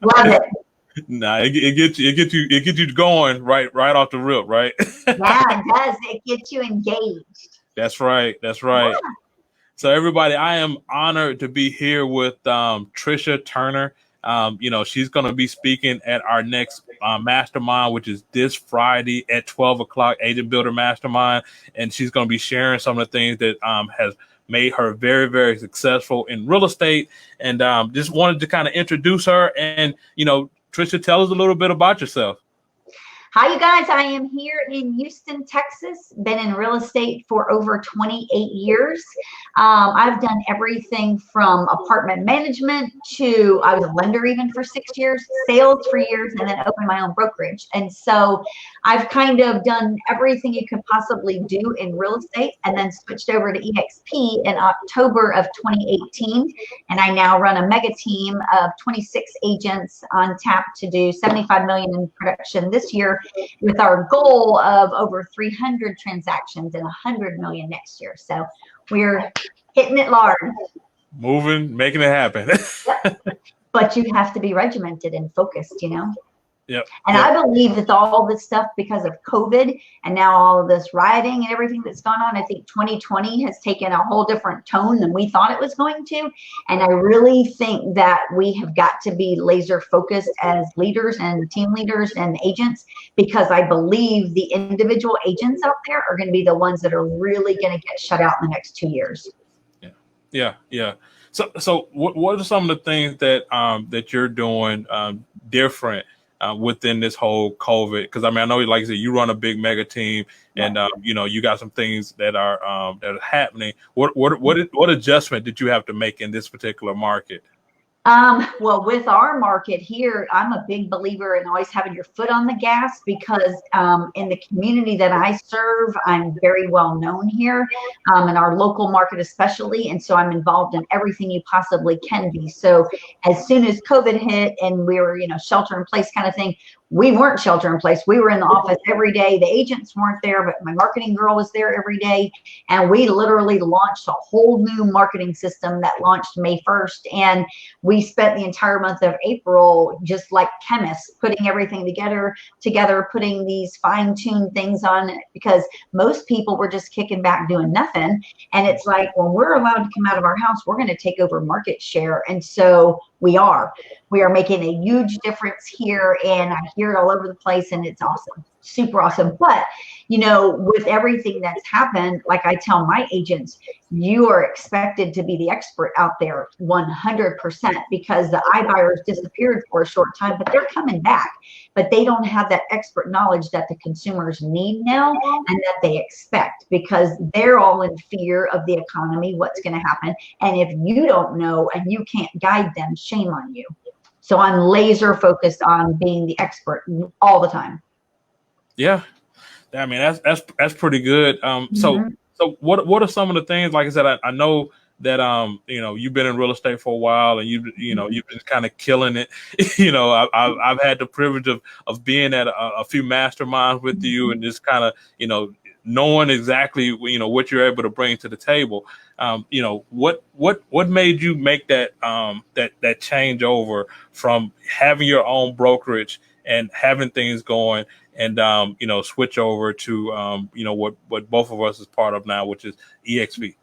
Love it. Nah, it gets you going right off the rip, right? Yeah, it does. It gets you engaged. That's right. That's right. Yeah. So everybody, I am honored to be here with Tricia Turner. She's going to be speaking at our next mastermind, which is this Friday at 12 o'clock, Agent Builder Mastermind. And she's going to be sharing some of the things that has made her very, very successful in real estate. And just wanted to kind of introduce her. And, Tricia, tell us a little bit about yourself. Hi, you guys. I am here in Houston, Texas. Been in real estate for over 28 years. I've done everything from apartment management to I was a lender even for 6 years, sales for years, and then opened my own brokerage. And so I've kind of done everything you could possibly do in real estate, and then switched over to EXP in October of 2018. And I now run a mega team of 26 agents on tap to do 75 million in production this year, with our goal of over 300 transactions and 100 million next year. So we're hitting it large. Moving, making it happen. Yep. But you have to be regimented and focused, Yep. And I believe that all this stuff, because of COVID and now all of this rioting and everything that's gone on, I think 2020 has taken a whole different tone than we thought it was going to. And I really think that we have got to be laser focused as leaders and team leaders and agents, because I believe the individual agents out there are going to be the ones that are really going to get shut out in the next 2 years. Yeah. So what are some of the things that that you're doing different within this whole COVID? Because I know, like I said, you run a big mega team, and you got some things that are happening. What adjustment did you have to make in this particular market? Well, with our market here, I'm a big believer in always having your foot on the gas, because in the community that I serve, I'm very well known here, in our local market especially. And so I'm involved in everything you possibly can be. So as soon as COVID hit and we were, shelter in place kind of thing, we weren't shelter in place. We were in the office every day. The agents weren't there, but my marketing girl was there every day. And we literally launched a whole new marketing system that launched May 1st. And we spent the entire month of April just like chemists, putting everything together, putting these fine-tuned things on it, because most people were just kicking back doing nothing. And it's like, when we're allowed to come out of our house, we're going to take over market share. And so we are making a huge difference here, and I hear it all over the place, and it's awesome, super awesome. But with everything that's happened, like I tell my agents, you are expected to be the expert out there 100%, because the iBuyers disappeared for a short time, but they're coming back. But they don't have that expert knowledge that the consumers need now and that they expect, because they're all in fear of the economy, what's going to happen. And if you don't know and you can't guide them, shame on you. So I'm laser focused on being the expert all the time. Yeah. That's pretty good. So what are some of the things, like I said, I know that you've been in real estate for a while, and you've been kind of killing it. I've had the privilege of being at a few masterminds with you, and just kind of knowing exactly what you're able to bring to the table. What made you make that change over from having your own brokerage and having things going, and switch over to what both of us is part of now, which is EXP?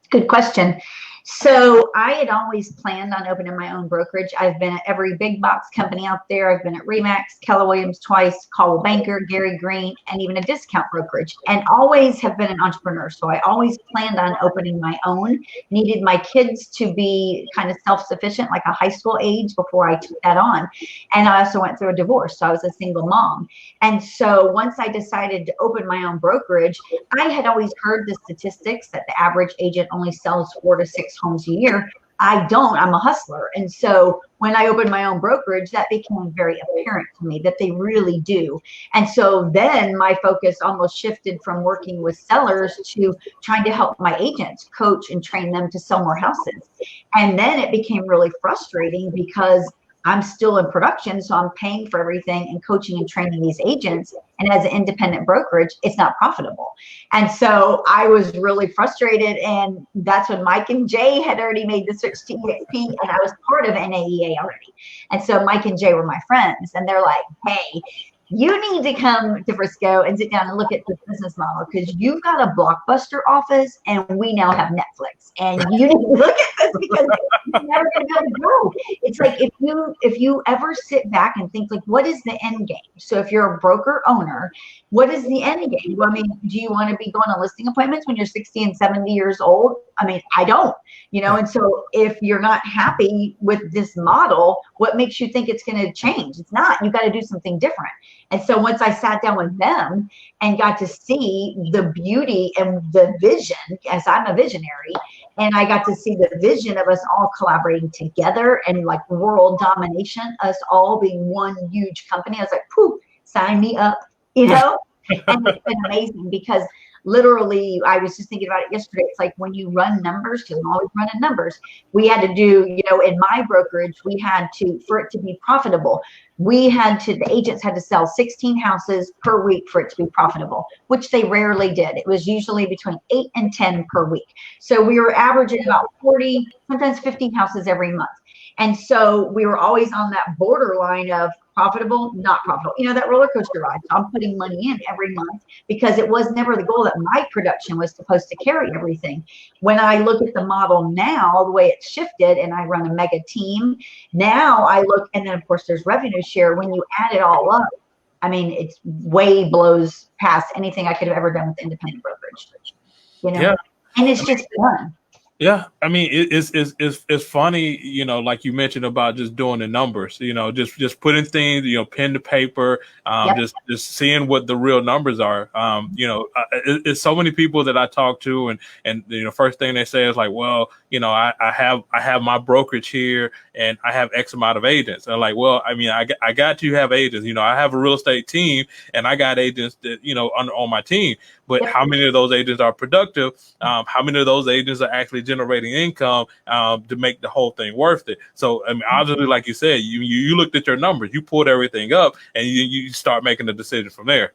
Good question. So I had always planned on opening my own brokerage. I've been at every big box company out there. I've been at Remax, Keller Williams twice, Coldwell Banker, Gary Green, and even a discount brokerage, and always have been an entrepreneur. So I always planned on opening my own. Needed my kids to be kind of self-sufficient, like a high school age, before I took that on. And I also went through a divorce, so I was a single mom. And so once I decided to open my own brokerage, I had always heard the statistics that the average agent only sells 4 to 6 homes a year. I don't. I'm a hustler. And so when I opened my own brokerage, that became very apparent to me that they really do. And so then my focus almost shifted from working with sellers to trying to help my agents coach and train them to sell more houses. And then it became really frustrating, because I'm still in production, so I'm paying for everything and coaching and training these agents. And as an independent brokerage, it's not profitable. And so I was really frustrated. And that's when Mike and Jay had already made the switch to EXP, and I was part of NAEA already. And so Mike and Jay were my friends, and they're like, hey, you need to come to Frisco and sit down and look at this business model, because you've got a Blockbuster office and we now have Netflix, and you need to look at this because you're never going to be able to grow. It's like, if you ever sit back and think, like, what is the end game? So if you're a broker owner, what is the end game? Well, I mean, do you want to be going on listing appointments when you're 60 and 70 years old? I mean, I don't, and so if you're not happy with this model, what makes you think it's going to change? It's not. You got to do something different. And so once I sat down with them and got to see the beauty and the vision, as I'm a visionary, and I got to see the vision of us all collaborating together and like world domination, us all being one huge company, I was like, poof, sign me up, And it's been amazing, because literally, I was just thinking about it yesterday. It's like when you run numbers, because I'm always running numbers, we had to do, in my brokerage, we had to, for it to be profitable, the agents had to sell 16 houses per week for it to be profitable, which they rarely did. It was usually between 8 and 10 per week. So we were averaging about 40, sometimes 50 houses every month. And so we were always on that borderline of profitable, not profitable, that roller coaster ride. So I'm putting money in every month, because it was never the goal that my production was supposed to carry everything. When I look at the model now, the way it's shifted, and I run a mega team, now I look, and then of course there's revenue share. When you add it all up, I mean, it's way blows past anything I could have ever done with independent brokerage, Yeah. And it's just fun. Yeah, I mean, it's funny, like you mentioned about just doing the numbers, just putting things, pen to paper, just seeing what the real numbers are. It's so many people that I talk to, and first thing they say is like, well, I have my brokerage here, and I have X amount of agents. And I'm like, well, I mean, I got to have agents. I have a real estate team, and I got agents that on my team. But how many of those agents are productive? How many of those agents are actually generating income to make the whole thing worth it? So, I mean, obviously, like you said, you looked at your numbers, you pulled everything up, and you start making a decision from there.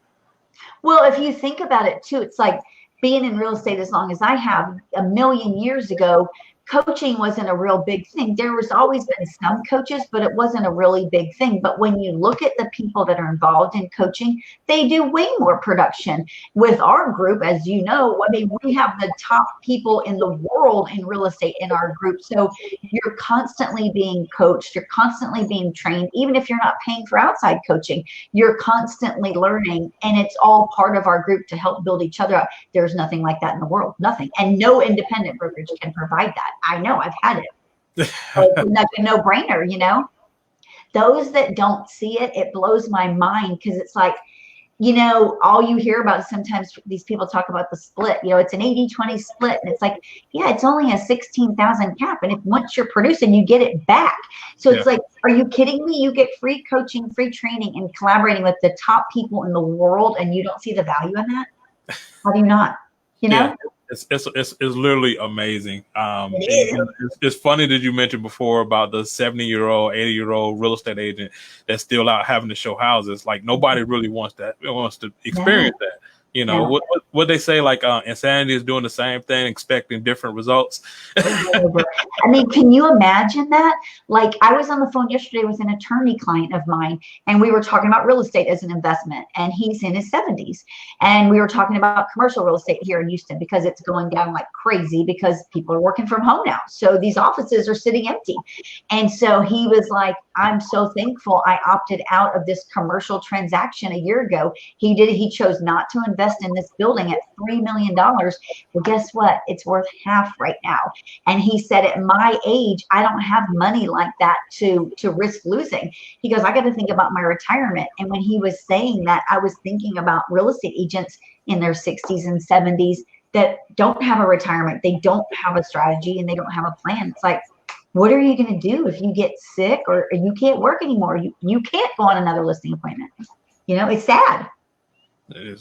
Well, if you think about it too, it's like being in real estate as long as I have. A million years ago, coaching wasn't a real big thing. There was always been some coaches, but it wasn't a really big thing. But when you look at the people that are involved in coaching, they do way more production. With our group, as you know, I mean, we have the top people in the world in real estate in our group. So you're constantly being coached. You're constantly being trained. Even if you're not paying for outside coaching, you're constantly learning. And it's all part of our group to help build each other up. There's nothing like that in the world, nothing. And no independent brokerage can provide that. I know, I've had it. It's like a no-brainer, Those that don't see it, it blows my mind, because it's like, all you hear about is sometimes these people talk about the split. It's an 80-20 split. And it's like, yeah, it's only a 16,000 cap. And if once you're producing, you get it back. So it's like, are you kidding me? You get free coaching, free training, and collaborating with the top people in the world, and you don't see the value in that? How do you not? Yeah. It's literally amazing. It's funny that you mentioned before about the 70-year-old, 80-year-old real estate agent that's still out having to show houses. Like, nobody really wants to experience that. What they say, like insanity is doing the same thing, expecting different results. I mean, can you imagine that? Like, I was on the phone yesterday with an attorney client of mine, and we were talking about real estate as an investment, and he's in his 70s. And we were talking about commercial real estate here in Houston, because it's going down like crazy, because people are working from home now. So these offices are sitting empty. And so he was like, I'm so thankful I opted out of this commercial transaction a year ago. He chose not to invest in this building at $3 million. Well, guess what? It's worth half right now. And he said, at my age, I don't have money like that to risk losing. He goes, I got to think about my retirement. And when he was saying that, I was thinking about real estate agents in their 60s and 70s that don't have a retirement. They don't have a strategy, and they don't have a plan. It's like, what are you going to do if you get sick or you can't work anymore? You can't go on another listing appointment. It's sad.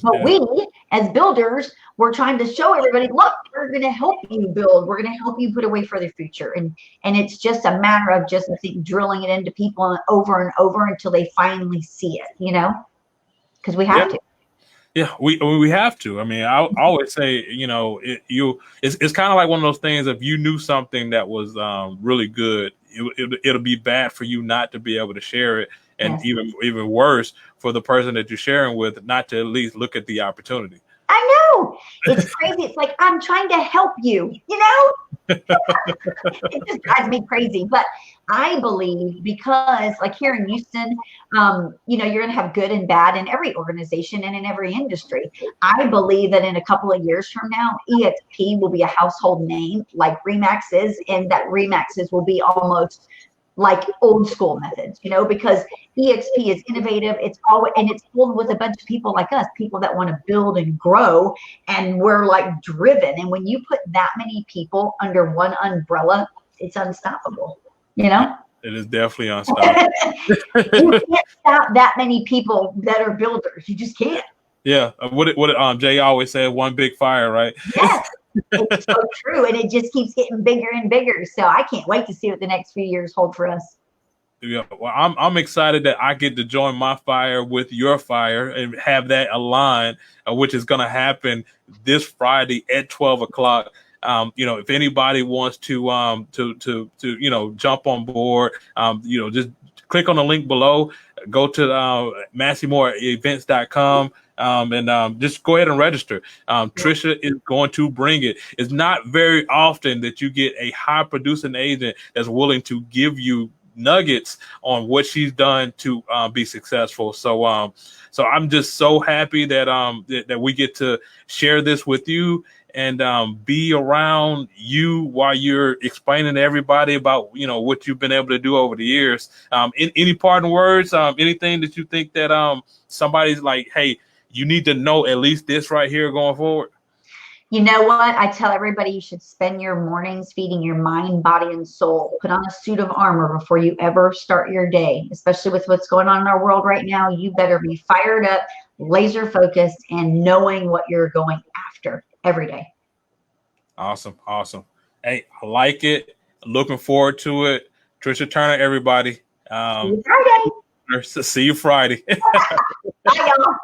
But we, as builders, we're trying to show everybody, look, we're going to help you build. We're going to help you put away for the future. And it's just a matter of just, I think, drilling it into people over and over until they finally see it, you know, because we have to. Yeah, we have to. I mean, I always say, you know, it's kind of like one of those things. If you knew something that was really good, it'll be bad for you not to be able to share it, and even worse for the person that you're sharing with not to at least look at the opportunity. I know, it's crazy. It's like, I'm trying to help you, you know. It just drives me crazy. But I believe, because like here in Houston, you know, you're going to have good and bad in every organization and in every industry. I believe that in a couple of years from now, EXP will be a household name like Remax is, and that Remaxes will be almost like old school methods, you know, because EXP is innovative. It's always, and it's filled with a bunch of people like us, people that want to build and grow, and we're like driven. And when you put that many people under one umbrella, it's unstoppable, you know? It is definitely unstoppable. You can't stop that many people that are builders. You just can't. Yeah. What Jay always said, one big fire, right? Yes. It's so true, and it just keeps getting bigger and bigger. So I can't wait to see what the next few years hold for us. Yeah, well, I'm excited that I get to join my fire with your fire and have that aligned, which is going to happen this Friday at 12 o'clock. You know, if anybody wants to you know, jump on board, you know, just click on the link below, go to MasseyMoreEvents.com. And just go ahead and register. Tricia is going to bring it. It's not very often that you get a high producing agent that's willing to give you nuggets on what she's done to be successful. So so I'm just so happy that that we get to share this with you and be around you while you're explaining to everybody about, you know, what you've been able to do over the years. Any parting words, anything that you think that somebody's like, hey, you need to know at least this right here going forward? You know what? I tell everybody you should spend your mornings feeding your mind, body, and soul. Put on a suit of armor before you ever start your day, especially with what's going on in our world right now. You better be fired up, laser focused, and knowing what you're going after every day. Awesome. Awesome. Hey, I like it. Looking forward to it. Tricia Turner, everybody. See you Friday. See you Friday. Bye, y'all.